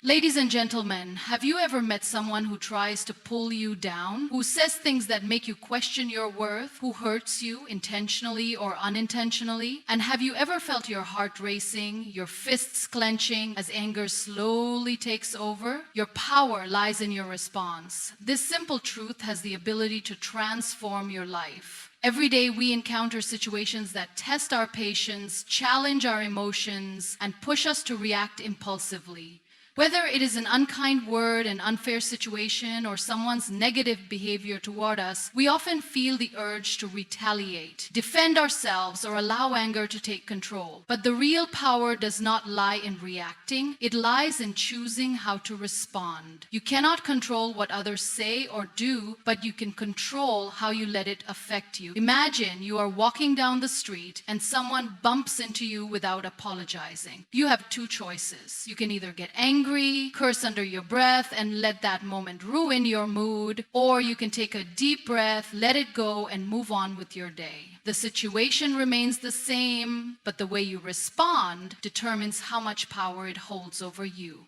Ladies and gentlemen, have you ever met someone who tries to pull you down, who says things that make you question your worth, who hurts you intentionally or unintentionally? And have you ever felt your heart racing, your fists clenching as anger slowly takes over? Your power lies in your response. This simple truth has the ability to transform your life. Every day we encounter situations that test our patience, challenge our emotions, and push us to react impulsively. Whether it is an unkind word, an unfair situation, or someone's negative behavior toward us, we often feel the urge to retaliate, defend ourselves, or allow anger to take control. But the real power does not lie in reacting, it lies in choosing how to respond. You cannot control what others say or do, but you can control how you let it affect you. Imagine you are walking down the street and someone bumps into you without apologizing. You have two choices. You can either get angry, curse under your breath, and let that moment ruin your mood, or you can take a deep breath, let it go, and move on with your day. The situation remains the same, but the way you respond determines how much power it holds over you.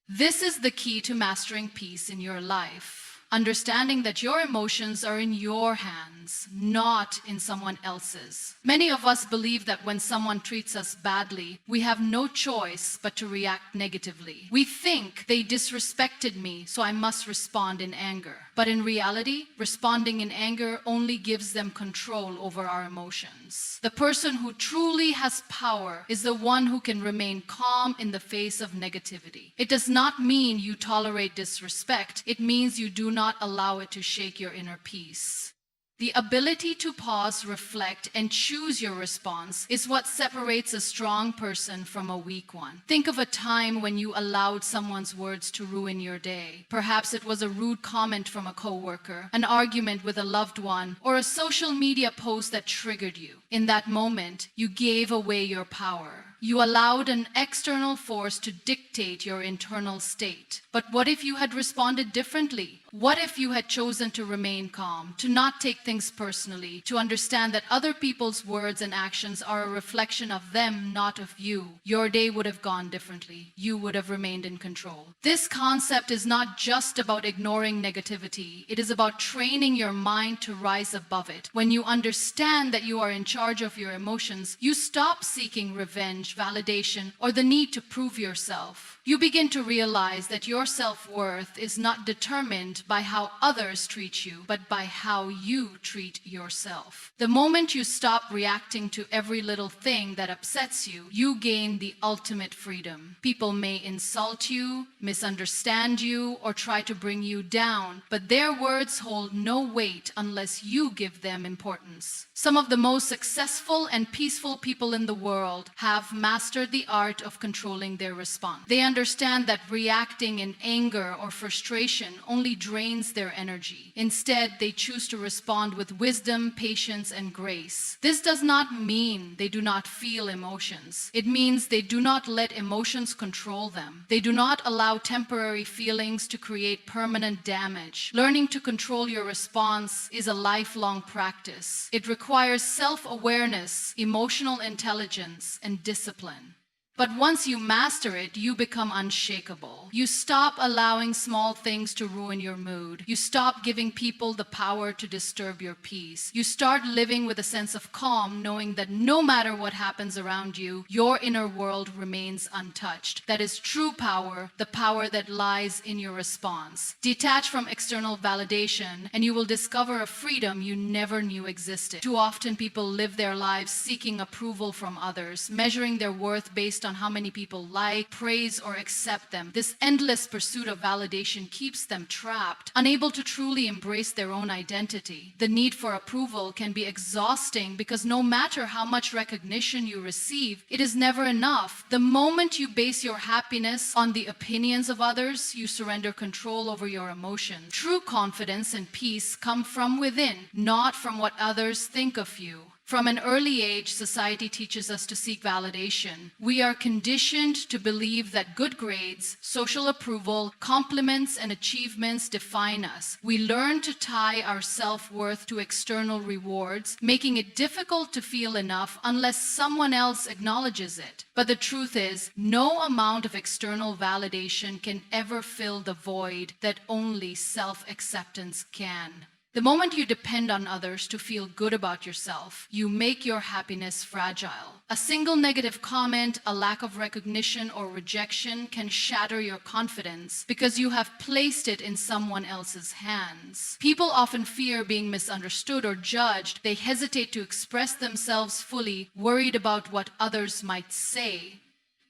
This is the key to mastering peace in your life. Understanding that your emotions are in your hands, not in someone else's. Many of us believe that when someone treats us badly, we have no choice but to react negatively. We think they disrespected me, so I must respond in anger. But in reality, responding in anger only gives them control over our emotions. The person who truly has power is the one who can remain calm in the face of negativity. It does not mean you tolerate disrespect. It means you do not allow it to shake your inner peace. The ability to pause, reflect, and choose your response is what separates a strong person from a weak one. Think of a time when you allowed someone's words to ruin your day. Perhaps it was a rude comment from a coworker, an argument with a loved one, or a social media post that triggered you. In that moment, you gave away your power. You allowed an external force to dictate your internal state. But what if you had responded differently? What if you had chosen to remain calm, to not take things personally, to understand that other people's words and actions are a reflection of them, not of you? Your day would have gone differently. You would have remained in control. This concept is not just about ignoring negativity. It is about training your mind to rise above it. When you understand that you are in charge of your emotions, you stop seeking revenge, validation, or the need to prove yourself. You begin to realize that your self-worth is not determined by how others treat you, but by how you treat yourself. The moment you stop reacting to every little thing that upsets you, you gain the ultimate freedom. People may insult you, misunderstand you, or try to bring you down, but their words hold no weight unless you give them importance. Some of the most successful and peaceful people in the world have mastered the art of controlling their response. They understand that reacting in anger or frustration only drains their energy. Instead, they choose to respond with wisdom, patience, and grace. This does not mean they do not feel emotions. It means they do not let emotions control them. They do not allow temporary feelings to create permanent damage. Learning to control your response is a lifelong practice. It requires self-awareness, emotional intelligence, and discipline. But once you master it, you become unshakable. You stop allowing small things to ruin your mood. You stop giving people the power to disturb your peace. You start living with a sense of calm, knowing that no matter what happens around you, your inner world remains untouched. That is true power, the power that lies in your response. Detach from external validation, and you will discover a freedom you never knew existed. Too often people live their lives seeking approval from others, measuring their worth based on how many people like, praise, or accept them. This endless pursuit of validation keeps them trapped, unable to truly embrace their own identity. The need for approval can be exhausting because no matter how much recognition you receive, it is never enough. The moment you base your happiness on the opinions of others, you surrender control over your emotions. True confidence and peace come from within, not from what others think of you. From an early age, society teaches us to seek validation. We are conditioned to believe that good grades, social approval, compliments, and achievements define us. We learn to tie our self-worth to external rewards, making it difficult to feel enough unless someone else acknowledges it. But the truth is, no amount of external validation can ever fill the void that only self-acceptance can. The moment you depend on others to feel good about yourself, you make your happiness fragile. A single negative comment, a lack of recognition or rejection can shatter your confidence because you have placed it in someone else's hands. People often fear being misunderstood or judged. They hesitate to express themselves fully, worried about what others might say.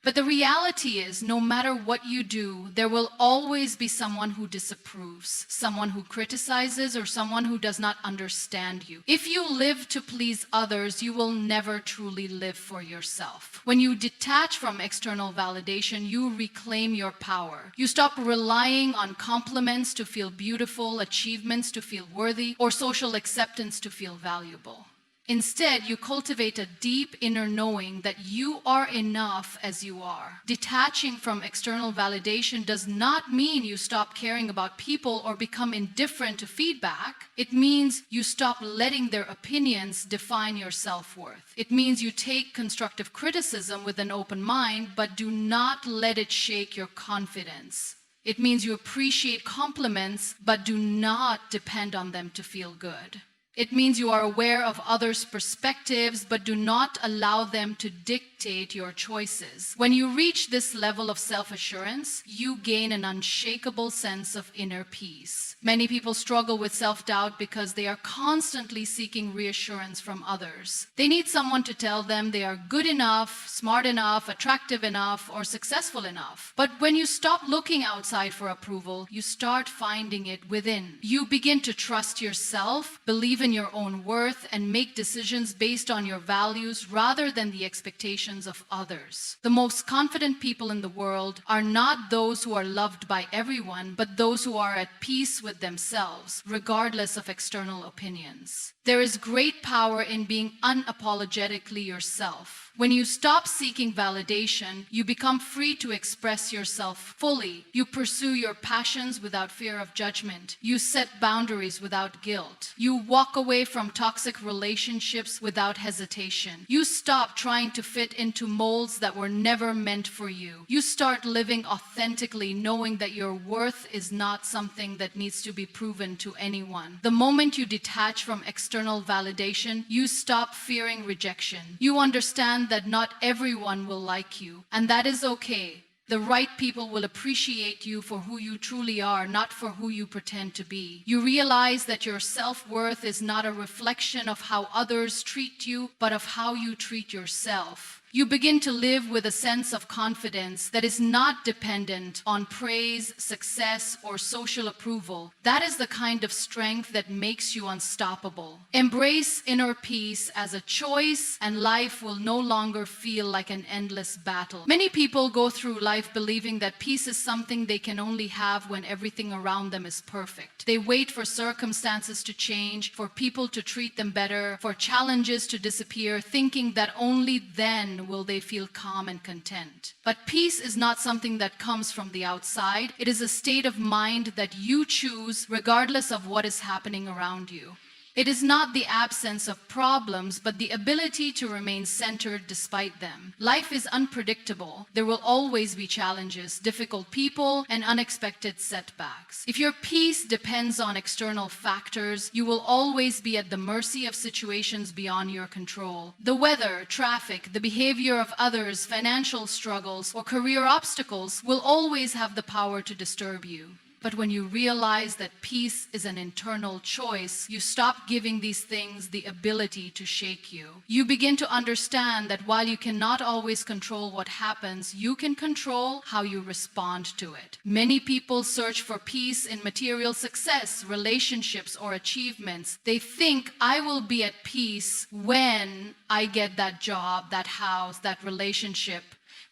But the reality is, no matter what you do, there will always be someone who disapproves, someone who criticizes, or someone who does not understand you. If you live to please others, you will never truly live for yourself. When you detach from external validation, you reclaim your power. You stop relying on compliments to feel beautiful, achievements to feel worthy, or social acceptance to feel valuable. Instead, you cultivate a deep inner knowing that you are enough as you are. Detaching from external validation does not mean you stop caring about people or become indifferent to feedback. It means you stop letting their opinions define your self-worth. It means you take constructive criticism with an open mind, but do not let it shake your confidence. It means you appreciate compliments, but do not depend on them to feel good. It means you are aware of others' perspectives, but do not allow them to dictate your choices. When you reach this level of self-assurance, you gain an unshakable sense of inner peace. Many people struggle with self-doubt because they are constantly seeking reassurance from others. They need someone to tell them they are good enough, smart enough, attractive enough, or successful enough. But when you stop looking outside for approval, you start finding it within. You begin to trust yourself, believe in your own worth, and make decisions based on your values rather than the expectations of others. The most confident people in the world are not those who are loved by everyone, but those who are at peace with themselves, regardless of external opinions. There is great power in being unapologetically yourself. When you stop seeking validation, you become free to express yourself fully. You pursue your passions without fear of judgment. You set boundaries without guilt. You walk away from toxic relationships without hesitation. You stop trying to fit into molds that were never meant for you. You start living authentically, knowing that your worth is not something that needs to be proven to anyone. The moment you detach from external validation, you stop fearing rejection. You understand that not everyone will like you, and that is okay. The right people will appreciate you for who you truly are, not for who you pretend to be. You realize that your self-worth is not a reflection of how others treat you, but of how you treat yourself. You begin to live with a sense of confidence that is not dependent on praise, success, or social approval. That is the kind of strength that makes you unstoppable. Embrace inner peace as a choice, and life will no longer feel like an endless battle. Many people go through life believing that peace is something they can only have when everything around them is perfect. They wait for circumstances to change, for people to treat them better, for challenges to disappear, thinking that only then will they feel calm and content. But peace is not something that comes from the outside. It is a state of mind that you choose regardless of what is happening around you. It is not the absence of problems, but the ability to remain centered despite them. Life is unpredictable. There will always be challenges, difficult people, and unexpected setbacks. If your peace depends on external factors, you will always be at the mercy of situations beyond your control. The weather, traffic, the behavior of others, financial struggles, or career obstacles will always have the power to disturb you. But when you realize that peace is an internal choice, you stop giving these things the ability to shake you. You begin to understand that while you cannot always control what happens, you can control how you respond to it. Many people search for peace in material success, relationships, or achievements. They think, I will be at peace when I get that job, that house, that relationship.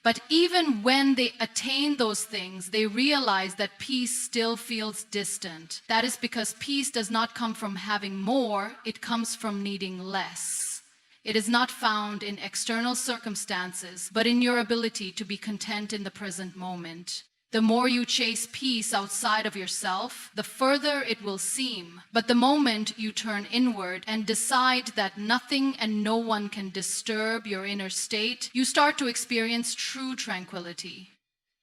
But even when they attain those things, they realize that peace still feels distant. That is because peace does not come from having more, it comes from needing less. It is not found in external circumstances, but in your ability to be content in the present moment. The more you chase peace outside of yourself, the further it will seem. But the moment you turn inward and decide that nothing and no one can disturb your inner state, you start to experience true tranquility.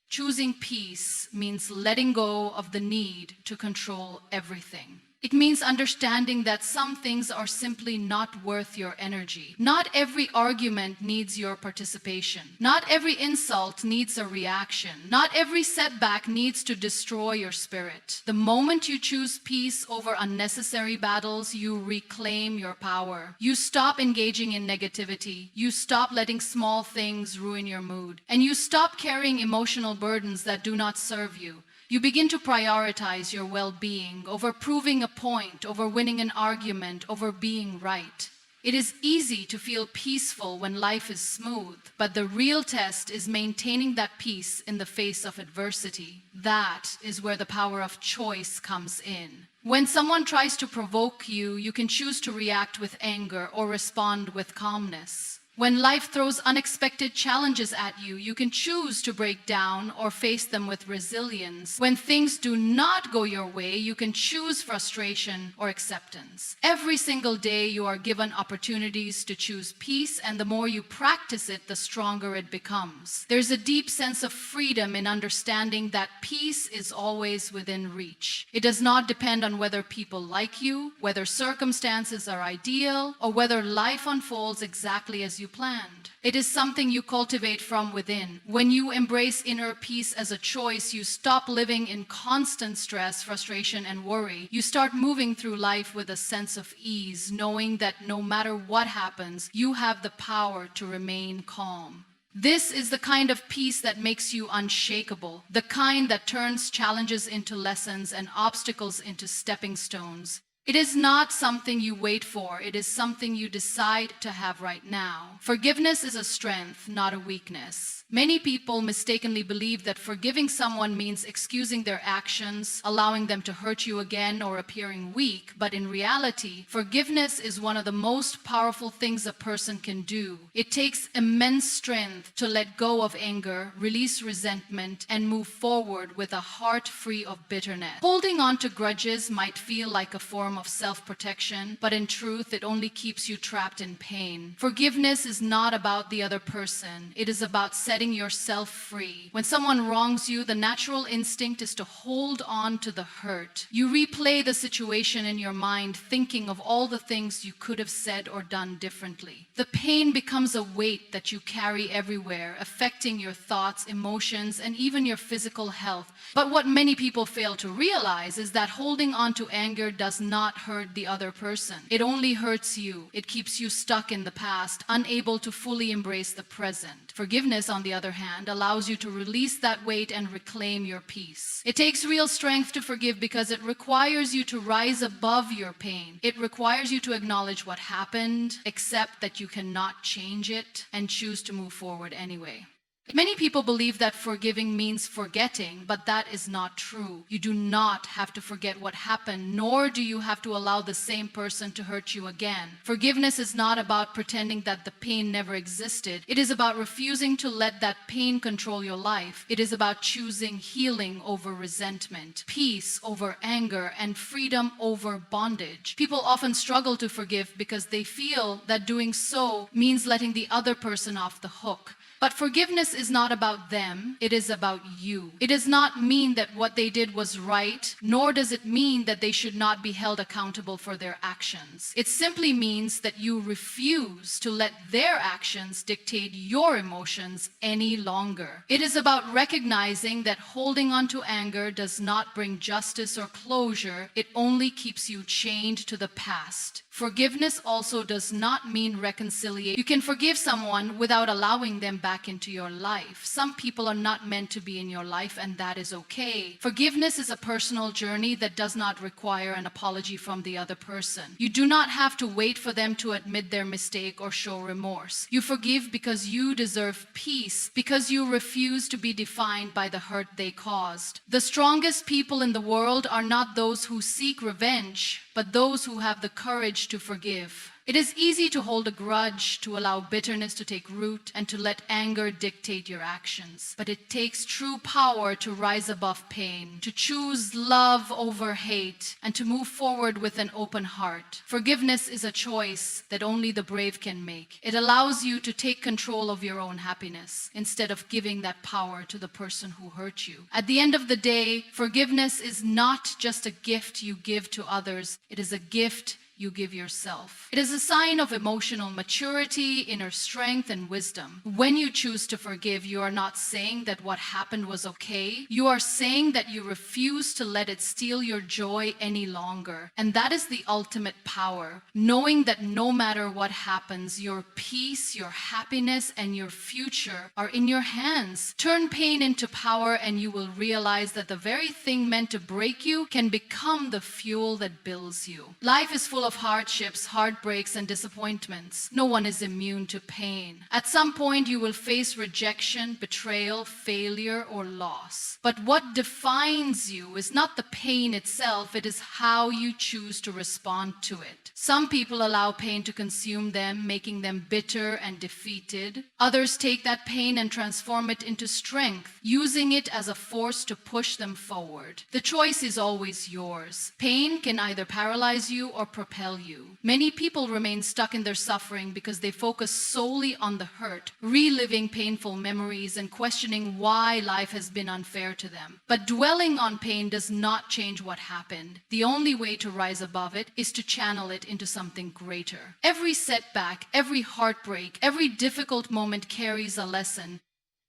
Choosing peace means letting go of the need to control everything. It means understanding that some things are simply not worth your energy. Not every argument needs your participation. Not every insult needs a reaction. Not every setback needs to destroy your spirit. The moment you choose peace over unnecessary battles, you reclaim your power. You stop engaging in negativity. You stop letting small things ruin your mood. And you stop carrying emotional burdens that do not serve you. You begin to prioritize your well-being over proving a point, over winning an argument, over being right. It is easy to feel peaceful when life is smooth, but the real test is maintaining that peace in the face of adversity. That is where the power of choice comes in. When someone tries to provoke you, you can choose to react with anger or respond with calmness. When life throws unexpected challenges at you, you can choose to break down or face them with resilience. When things do not go your way, you can choose frustration or acceptance. Every single day you are given opportunities to choose peace, and the more you practice it, the stronger it becomes. There's a deep sense of freedom in understanding that peace is always within reach. It does not depend on whether people like you, whether circumstances are ideal, or whether life unfolds exactly as you planned. It is something you cultivate from within. When you embrace inner peace as a choice, you stop living in constant stress, frustration, and worry. You start moving through life with a sense of ease, knowing that no matter what happens, you have the power to remain calm. This is the kind of peace that makes you unshakable, the kind that turns challenges into lessons and obstacles into stepping stones. It is not something you wait for, it is something you decide to have right now. Forgiveness is a strength, not a weakness. Many people mistakenly believe that forgiving someone means excusing their actions, allowing them to hurt you again, or appearing weak. But in reality, forgiveness is one of the most powerful things a person can do. It takes immense strength to let go of anger, release resentment, and move forward with a heart free of bitterness. Holding on to grudges might feel like a form of self-protection, but in truth, it only keeps you trapped in pain. Forgiveness is not about the other person. It is about setting yourself free. When someone wrongs you, the natural instinct is to hold on to the hurt. You replay the situation in your mind, thinking of all the things you could have said or done differently. The pain becomes a weight that you carry everywhere, affecting your thoughts, emotions, and even your physical health. But what many people fail to realize is that holding on to anger does not hurt the other person. It only hurts you. It keeps you stuck in the past, unable to fully embrace the present. Forgiveness, on the other hand, allows you to release that weight and reclaim your peace. It takes real strength to forgive because it requires you to rise above your pain. It requires you to acknowledge what happened, accept that you cannot change it, and choose to move forward anyway. Many people believe that forgiving means forgetting, but that is not true. You do not have to forget what happened, nor do you have to allow the same person to hurt you again. Forgiveness is not about pretending that the pain never existed. It is about refusing to let that pain control your life. It is about choosing healing over resentment, peace over anger, and freedom over bondage. People often struggle to forgive because they feel that doing so means letting the other person off the hook. But forgiveness is not about them, it is about you. It does not mean that what they did was right, nor does it mean that they should not be held accountable for their actions. It simply means that you refuse to let their actions dictate your emotions any longer. It is about recognizing that holding on to anger does not bring justice or closure, it only keeps you chained to the past. Forgiveness also does not mean reconciliation. You can forgive someone without allowing them back into your life. Some people are not meant to be in your life, and that is okay. Forgiveness is a personal journey that does not require an apology from the other person. You do not have to wait for them to admit their mistake or show remorse. You forgive because you deserve peace, because you refuse to be defined by the hurt they caused. The strongest people in the world are not those who seek revenge, but those who have the courage to forgive. It is easy to hold a grudge, to allow bitterness to take root, and to let anger dictate your actions. But it takes true power to rise above pain, to choose love over hate, and to move forward with an open heart. Forgiveness is a choice that only the brave can make. It allows you to take control of your own happiness instead of giving that power to the person who hurt you. At the end of the day, forgiveness is not just a gift you give to others, it is a gift you give yourself. It is a sign of emotional maturity, inner strength, and wisdom. When you choose to forgive, you are not saying that what happened was okay. You are saying that you refuse to let it steal your joy any longer. And that is the ultimate power, knowing that no matter what happens, your peace, your happiness, and your future are in your hands. Turn pain into power and you will realize that the very thing meant to break you can become the fuel that builds you. Life is full of hardships, heartbreaks, and disappointments. No one is immune to pain. At some point, you will face rejection, betrayal, failure, or loss. But what defines you is not the pain itself, it is how you choose to respond to it. Some people allow pain to consume them, making them bitter and defeated. Others take that pain and transform it into strength, using it as a force to push them forward. The choice is always yours. Pain can either paralyze you or propel you. Many people remain stuck in their suffering because they focus solely on the hurt, reliving painful memories and questioning why life has been unfair to them. But dwelling on pain does not change what happened. The only way to rise above it is to channel it into something greater. Every setback, every heartbreak, every difficult moment carries a lesson.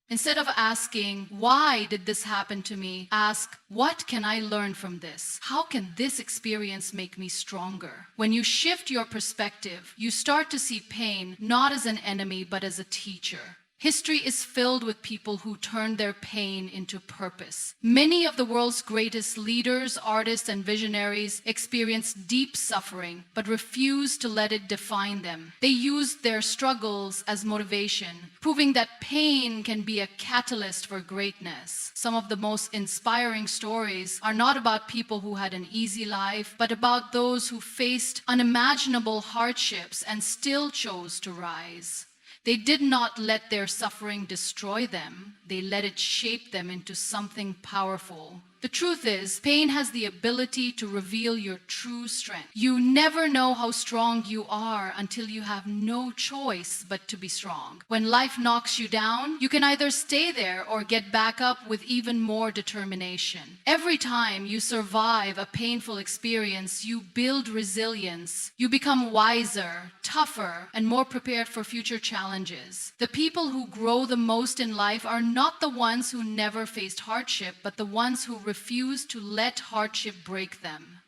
Instead of asking, why did this happen to me? Ask, what can I learn from this? How can this experience make me stronger? When you shift your perspective, you start to see pain not as an enemy, but as a teacher. History is filled with people who turned their pain into purpose. Many of the world's greatest leaders, artists, and visionaries experienced deep suffering, but refused to let it define them. They used their struggles as motivation, proving that pain can be a catalyst for greatness. Some of the most inspiring stories are not about people who had an easy life, but about those who faced unimaginable hardships and still chose to rise. They did not let their suffering destroy them. They let it shape them into something powerful. The truth is, pain has the ability to reveal your true strength. You never know how strong you are until you have no choice but to be strong. When life knocks you down, you can either stay there or get back up with even more determination. Every time you survive a painful experience, you build resilience. You become wiser, tougher, and more prepared for future challenges. The people who grow the most in life are not the ones who never faced hardship, but the ones who refuse to let hardship break them.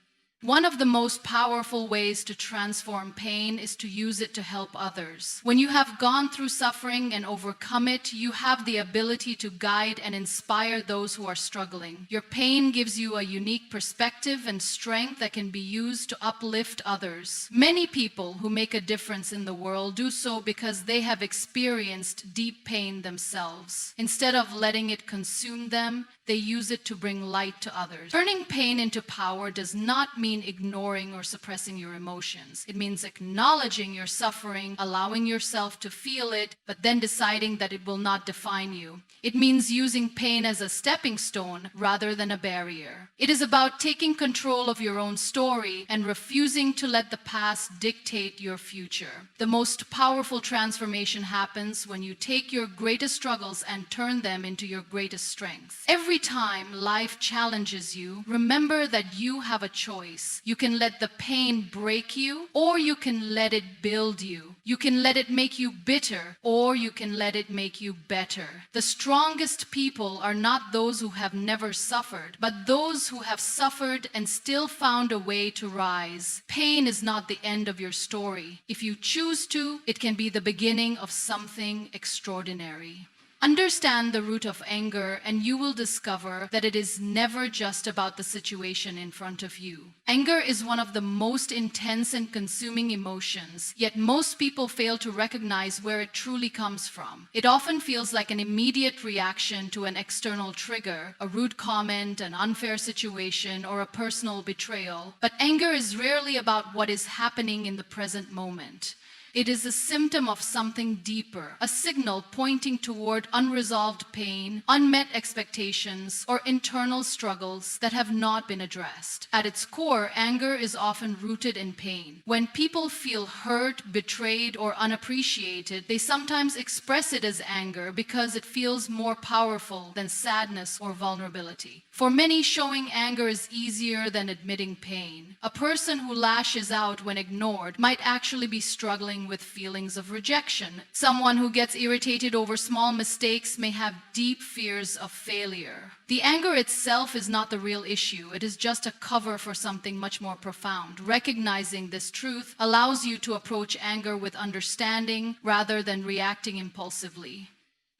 One of the most powerful ways to transform pain is to use it to help others. When you have gone through suffering and overcome it, you have the ability to guide and inspire those who are struggling. Your pain gives you a unique perspective and strength that can be used to uplift others. Many people who make a difference in the world do so because they have experienced deep pain themselves. Instead of letting it consume them, they use it to bring light to others. Turning pain into power does not mean ignoring or suppressing your emotions. It means acknowledging your suffering, allowing yourself to feel it, but then deciding that it will not define you. It means using pain as a stepping stone rather than a barrier. It is about taking control of your own story and refusing to let the past dictate your future. The most powerful transformation happens when you take your greatest struggles and turn them into your greatest strengths. Every time life challenges you, remember that you have a choice. You can let the pain break you, or you can let it build you. You can let it make you bitter, or you can let it make you better. The strongest people are not those who have never suffered, but those who have suffered and still found a way to rise. Pain is not the end of your story. If you choose to, it can be the beginning of something extraordinary. Understand the root of anger, and you will discover that it is never just about the situation in front of you. Anger is one of the most intense and consuming emotions, yet most people fail to recognize where it truly comes from. It often feels like an immediate reaction to an external trigger, a rude comment, an unfair situation, or a personal betrayal. But anger is rarely about what is happening in the present moment. It is a symptom of something deeper, a signal pointing toward unresolved pain, unmet expectations, or internal struggles that have not been addressed. At its core, anger is often rooted in pain. When people feel hurt, betrayed, or unappreciated, they sometimes express it as anger because it feels more powerful than sadness or vulnerability. For many, showing anger is easier than admitting pain. A person who lashes out when ignored might actually be struggling with feelings of rejection. Someone who gets irritated over small mistakes may have deep fears of failure. The anger itself is not the real issue. It is just a cover for something much more profound. Recognizing this truth allows you to approach anger with understanding rather than reacting impulsively.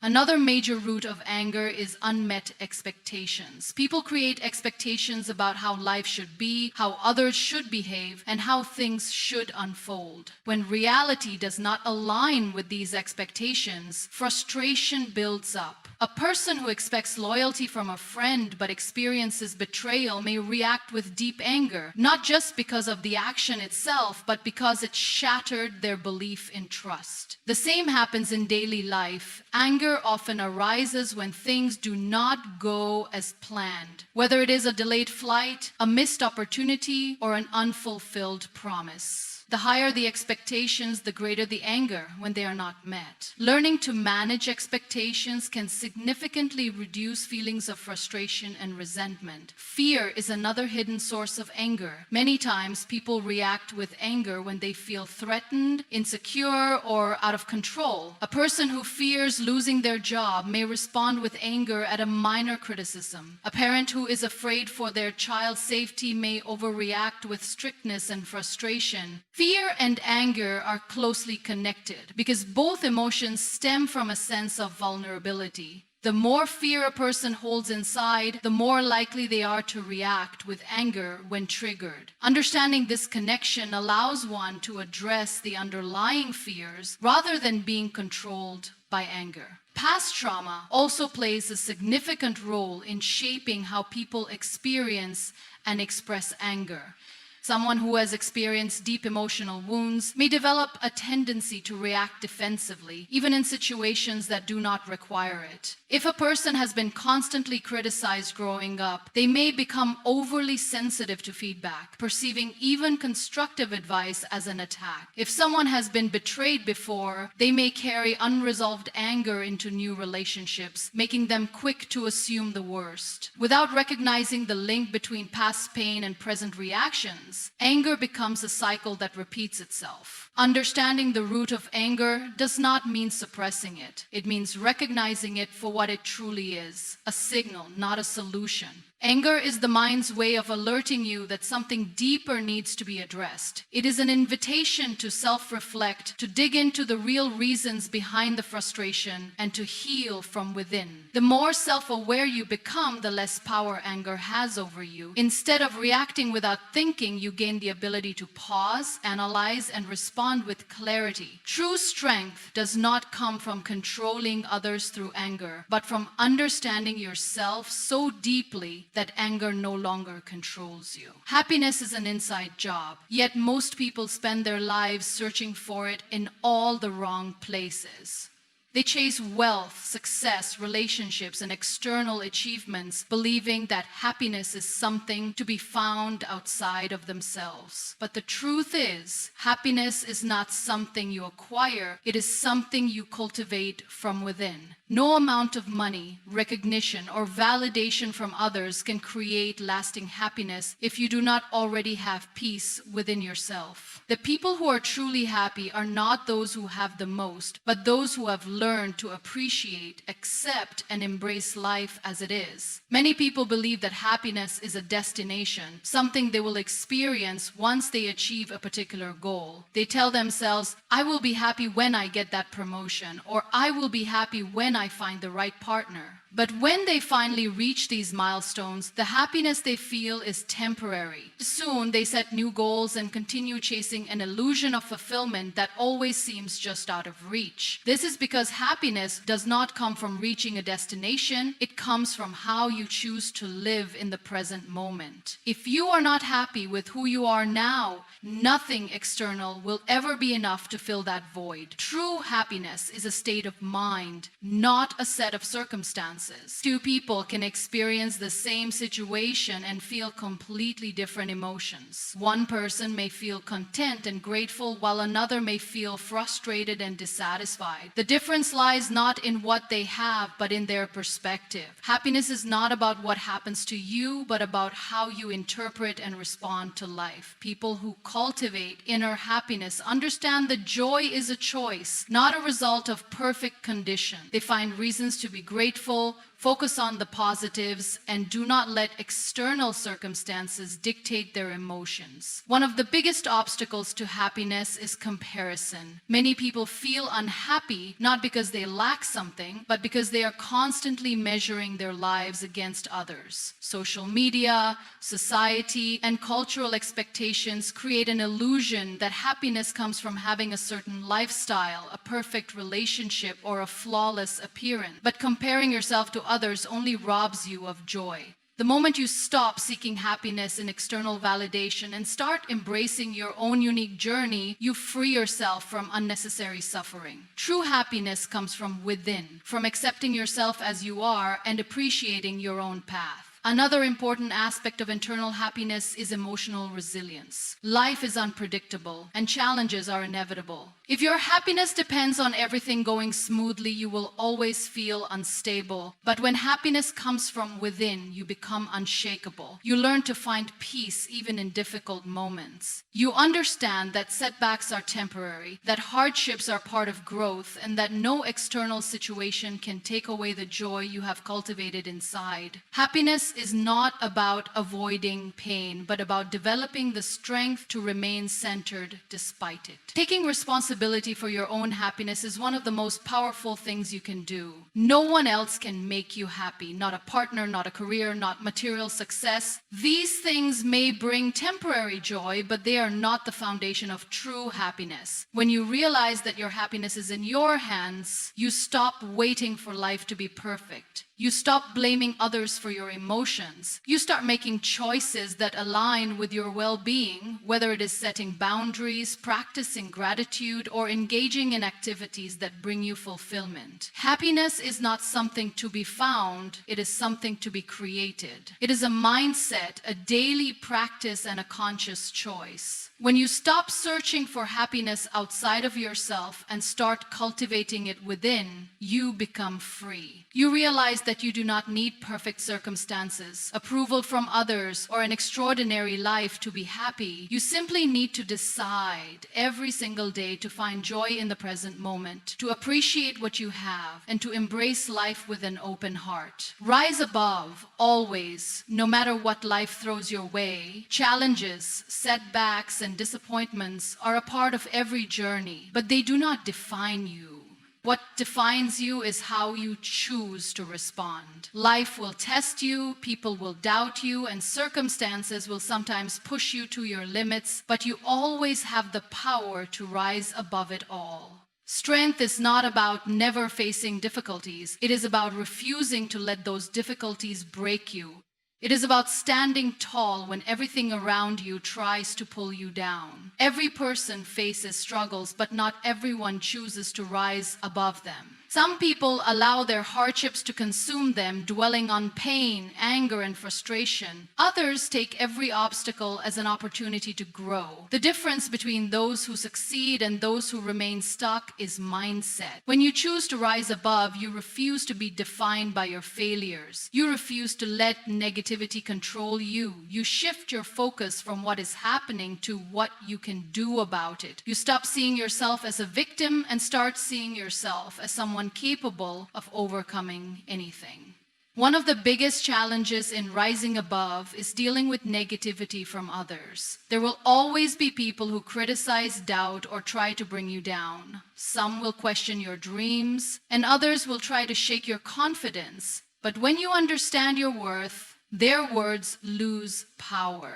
Another major root of anger is unmet expectations. People create expectations about how life should be, how others should behave, and how things should unfold. When reality does not align with these expectations, frustration builds up. A person who expects loyalty from a friend but experiences betrayal may react with deep anger, not just because of the action itself, but because it shattered their belief in trust. The same happens in daily life. Anger often arises when things do not go as planned, whether it is a delayed flight, a missed opportunity, or an unfulfilled promise. The higher the expectations, the greater the anger when they are not met. Learning to manage expectations can significantly reduce feelings of frustration and resentment. Fear is another hidden source of anger. Many times, people react with anger when they feel threatened, insecure, or out of control. A person who fears losing their job may respond with anger at a minor criticism. A parent who is afraid for their child's safety may overreact with strictness and frustration. Fear and anger are closely connected because both emotions stem from a sense of vulnerability. The more fear a person holds inside, the more likely they are to react with anger when triggered. Understanding this connection allows one to address the underlying fears rather than being controlled by anger. Past trauma also plays a significant role in shaping how people experience and express anger. Someone who has experienced deep emotional wounds may develop a tendency to react defensively, even in situations that do not require it. If a person has been constantly criticized growing up, they may become overly sensitive to feedback, perceiving even constructive advice as an attack. If someone has been betrayed before, they may carry unresolved anger into new relationships, making them quick to assume the worst. Without recognizing the link between past pain and present reactions, anger becomes a cycle that repeats itself. Understanding the root of anger does not mean suppressing it. It means recognizing it for what it truly is, a signal, not a solution. Anger is the mind's way of alerting you that something deeper needs to be addressed. It is an invitation to self-reflect, to dig into the real reasons behind the frustration, and to heal from within. The more self-aware you become, the less power anger has over you. Instead of reacting without thinking, you gain the ability to pause, analyze, and respond with clarity. True strength does not come from controlling others through anger, but from understanding yourself so deeply that anger no longer controls you. Happiness is an inside job, yet most people spend their lives searching for it in all the wrong places. They chase wealth, success, relationships, and external achievements, believing that happiness is something to be found outside of themselves. But the truth is, happiness is not something you acquire, it is something you cultivate from within. No amount of money, recognition, or validation from others can create lasting happiness if you do not already have peace within yourself. The people who are truly happy are not those who have the most, but those who have learned to appreciate, accept, and embrace life as it is. Many people believe that happiness is a destination, something they will experience once they achieve a particular goal. They tell themselves, I will be happy when I get that promotion, or I will be happy when I find the right partner. But when they finally reach these milestones, the happiness they feel is temporary. Soon they set new goals and continue chasing an illusion of fulfillment that always seems just out of reach. This is because happiness does not come from reaching a destination, it comes from how you choose to live in the present moment. If you are not happy with who you are now, nothing external will ever be enough to fill that void. True happiness is a state of mind, not a set of circumstances. Two people can experience the same situation and feel completely different emotions. One person may feel content and grateful, while another may feel frustrated and dissatisfied. The difference lies not in what they have, but in their perspective. Happiness is not about what happens to you, but about how you interpret and respond to life. People who cultivate inner happiness understand that joy is a choice, not a result of perfect condition. They find reasons to be grateful, focus on the positives, and do not let external circumstances dictate their emotions. One of the biggest obstacles to happiness is comparison. Many people feel unhappy not because they lack something, but because they are constantly measuring their lives against others. Social media, society, and cultural expectations create an illusion that happiness comes from having a certain lifestyle, a perfect relationship, or a flawless appearance. But comparing yourself to others only robs you of joy. The moment you stop seeking happiness in external validation and start embracing your own unique journey, you free yourself from unnecessary suffering. True happiness comes from within, from accepting yourself as you are and appreciating your own path. Another important aspect of internal happiness is emotional resilience. Life is unpredictable and challenges are inevitable. If your happiness depends on everything going smoothly, you will always feel unstable. But when happiness comes from within, you become unshakable. You learn to find peace even in difficult moments. You understand that setbacks are temporary, that hardships are part of growth, and that no external situation can take away the joy you have cultivated inside. Happiness is not about avoiding pain, but about developing the strength to remain centered despite it. Taking responsibility for your own happiness is one of the most powerful things you can do. No one else can make you happy, not a partner, not a career, not material success. These things may bring temporary joy, but they are not the foundation of true happiness. When you realize that your happiness is in your hands, you stop waiting for life to be perfect. You stop blaming others for your emotions. You start making choices that align with your well-being, whether it is setting boundaries, practicing gratitude, or engaging in activities that bring you fulfillment. Happiness is not something to be found, it is something to be created. It is a mindset, a daily practice, and a conscious choice. When you stop searching for happiness outside of yourself and start cultivating it within, you become free. You realize that you do not need perfect circumstances, approval from others, or an extraordinary life to be happy. You simply need to decide every single day to find joy in the present moment, to appreciate what you have, and to embrace life with an open heart. Rise above, always, no matter what life throws your way. Challenges, setbacks, and disappointments are a part of every journey, but they do not define you. What defines you is how you choose to respond. Life will test you, people will doubt you, and circumstances will sometimes push you to your limits, but you always have the power to rise above it all. Strength is not about never facing difficulties. It is about refusing to let those difficulties break you. It is about standing tall when everything around you tries to pull you down. Every person faces struggles, but not everyone chooses to rise above them. Some people allow their hardships to consume them, dwelling on pain, anger, and frustration. Others take every obstacle as an opportunity to grow. The difference between those who succeed and those who remain stuck is mindset. When you choose to rise above, you refuse to be defined by your failures. You refuse to let negativity control you. You shift your focus from what is happening to what you can do about it. You stop seeing yourself as a victim and start seeing yourself as someone capable of overcoming anything. One of the biggest challenges in rising above is dealing with negativity from others. There will always be people who criticize, doubt, or try to bring you down. Some will question your dreams, and others will try to shake your confidence. But when you understand your worth, their words lose power.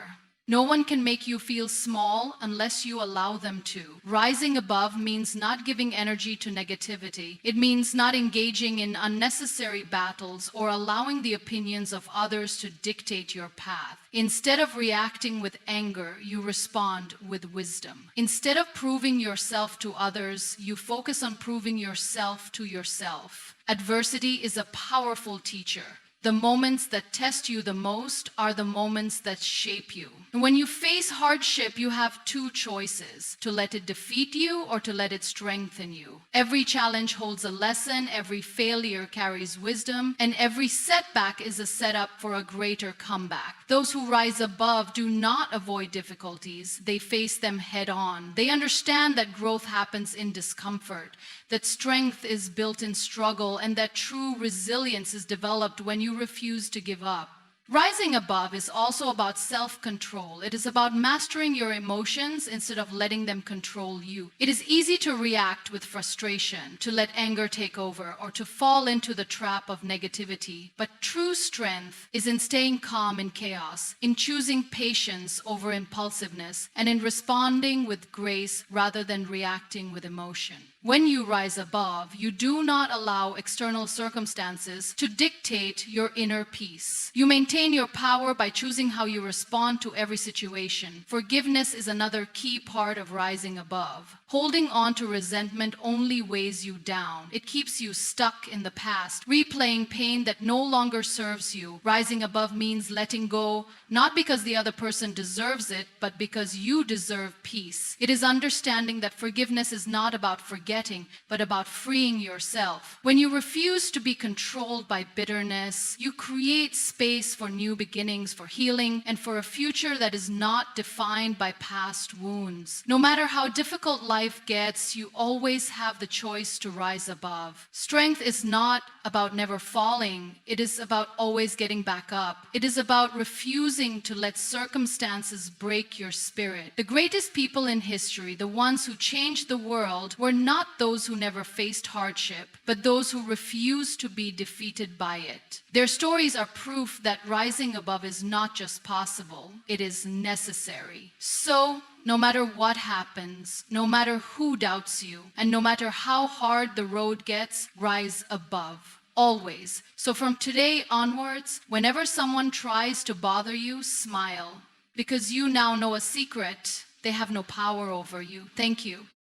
No one can make you feel small unless you allow them to. Rising above means not giving energy to negativity. It means not engaging in unnecessary battles or allowing the opinions of others to dictate your path. Instead of reacting with anger, you respond with wisdom. Instead of proving yourself to others, you focus on proving yourself to yourself. Adversity is a powerful teacher. The moments that test you the most are the moments that shape you. And when you face hardship, you have two choices: to let it defeat you or to let it strengthen you. Every challenge holds a lesson, every failure carries wisdom, and every setback is a setup for a greater comeback. Those who rise above do not avoid difficulties, they face them head on. They understand that growth happens in discomfort, that strength is built in struggle, and that true resilience is developed when you refuse to give up. Rising above is also about self-control. It is about mastering your emotions instead of letting them control you. It is easy to react with frustration, to let anger take over, or to fall into the trap of negativity. But true strength is in staying calm in chaos, in choosing patience over impulsiveness, and in responding with grace rather than reacting with emotion. When you rise above, you do not allow external circumstances to dictate your inner peace. You maintain your power by choosing how you respond to every situation. Forgiveness is another key part of rising above. Holding on to resentment only weighs you down. It keeps you stuck in the past, replaying pain that no longer serves you. Rising above means letting go, not because the other person deserves it, but because you deserve peace. It is understanding that forgiveness is not about forgetting, but about freeing yourself. When you refuse to be controlled by bitterness, you create space for new beginnings, for healing, and for a future that is not defined by past wounds. No matter how difficult life gets, you always have the choice to rise above. Strength is not about never falling. It is about always getting back up. It is about refusing to let circumstances break your spirit. The greatest people in history, the ones who changed the world, were not those who never faced hardship, but those who refused to be defeated by it. Their stories are proof that rising above is not just possible, it is necessary. So, no matter what happens, no matter who doubts you, and no matter how hard the road gets, rise above. Always. So from today onwards, whenever someone tries to bother you, smile. Because you now know a secret: they have no power over you. Thank you.